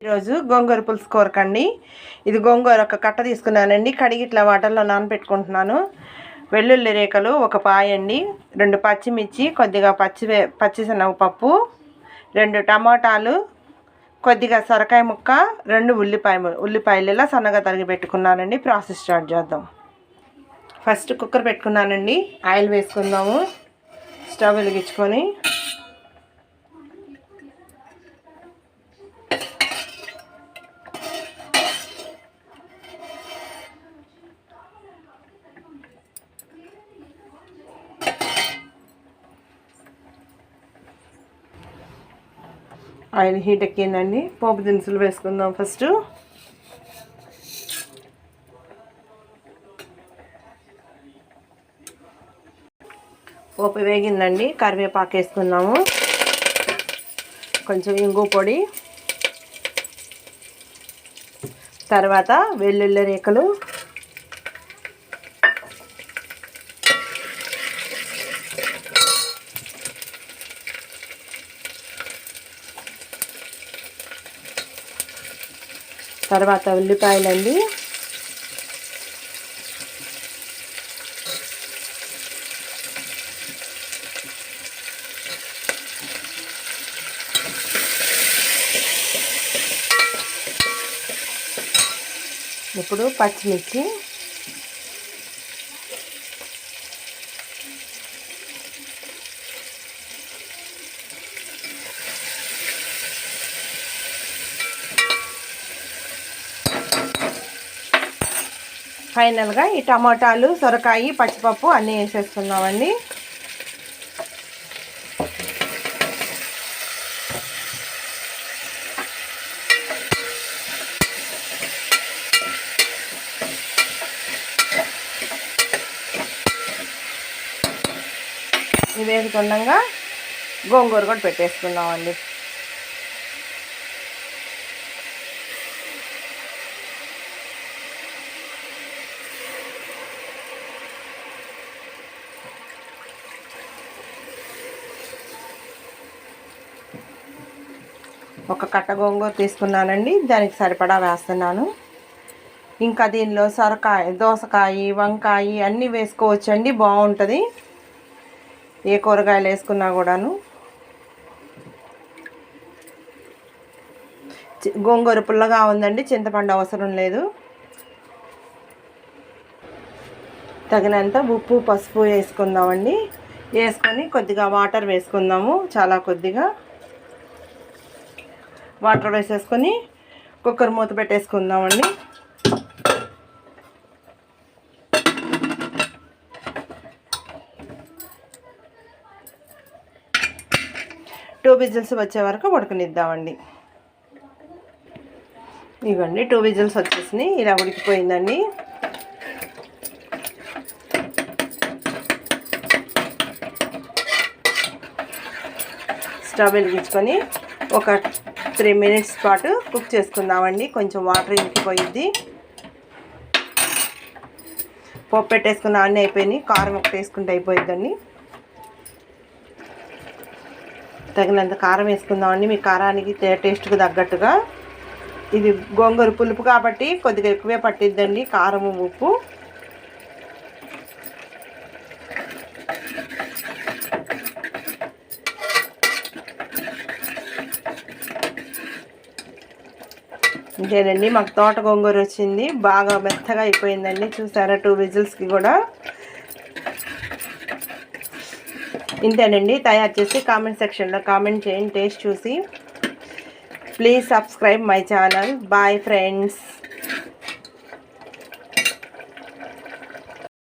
ఈరోజు గోంగూర పులుసు కూరకండి. ఇది గోంగూర ఒక కట్ట తీసుకున్నానండి. కడిగి ఇట్లా వాటర్లో నానబెట్టుకుంటున్నాను. వెల్లుల్లి రేఖలు ఒక పాయండి, 2 పచ్చిమిర్చి, కొద్దిగా పచ్చిశనగపప్పు, 2 టమాటాలు, కొద్దిగా సొరకాయ ముక్క, 2 ఉల్లిపాయలు ఇలా సన్నగా తరిగి పెట్టుకున్నానండి. ప్రాసెస్ స్టార్ట్ చేద్దాం. ఫస్ట్ కుక్కర్ పెట్టుకున్నానండి. ఆయిల్ వేసుకుందాము. స్టవ్ వెలిగించుకొని ఆయిల్ హీట్ ఎక్కిందండి. పోపు దినుసులు వేసుకుందాం. ఫస్ట్ పోపు వేగిందండి. కరివేపాకు వేసుకుందాము. కొంచెం ఇంగు పొడి, తర్వాత వెల్లుల్లి రేఖలు, తర్వాత ఉల్లిపాయలండి, ఇప్పుడు పచ్చిమిర్చి, ఫైనల్గా ఈ టమాటాలు, సొరకాయ, పచ్చిపప్పు అన్నీ వేసేసుకున్నామండి. ఇవి వేసుకుండగా గోంగూర కూడా పెట్టేసుకున్నామండి. ఒక కట్ట గోంగూర తీసుకున్నానండి. దానికి సరిపడా వేస్తున్నాను. ఇంకా దీనిలో సొరకాయ, దోసకాయ, వంకాయ అన్నీ వేసుకోవచ్చండి. బాగుంటుంది ఏ కూరగాయలు వేసుకున్నా కూడాను. గోంగూర పుల్లగా ఉందండి, చింతపండు అవసరం లేదు. తగినంత ఉప్పు, పసుపు వేసుకుందామండి. వేసుకొని కొద్దిగా వాటర్ వేసుకుందాము. చాలా కొద్దిగా వాటర్ వేసేసుకొని కుక్కర్ మూత పెట్టేసుకుందామండి. టూ విజిల్స్ వచ్చే వరకు ఉడకనిద్దామండి. ఇవ్వండి 2 విజిల్స్ వచ్చేసినాయి. ఇలా ఉడికిపోయిందండి. స్టవ్ వెలిగించుకొని ఒక 3 మినిట్స్ పాటు కుక్ చేసుకుందామండి. కొంచెం వాటర్ ఇంకిపోయిద్ది. పోపు పెట్టేసుకున్న అన్నీ అయిపోయినాయి. కారం ఒకటి వేసుకుంటే అయిపోయిద్దండి. తగినంత కారం వేసుకుందామండి. మీ కారానికి టేస్ట్కి తగ్గట్టుగా. ఇది గోంగూర పులుపు కాబట్టి కొద్దిగా ఎక్కువే పట్టిద్దండి కారం, ఉప్పు. ఇదేనండి మాకు తోట గోంగూర వచ్చింది. బాగా మెత్తగా అయిపోయిందండి. చూసారా 2 విజిల్స్కి కూడా. ఇంతేనండి. తయారు చేసి కామెంట్ సెక్షన్లో కామెంట్ చేయండి టేస్ట్ చూసి. Please subscribe my channel. Bye friends.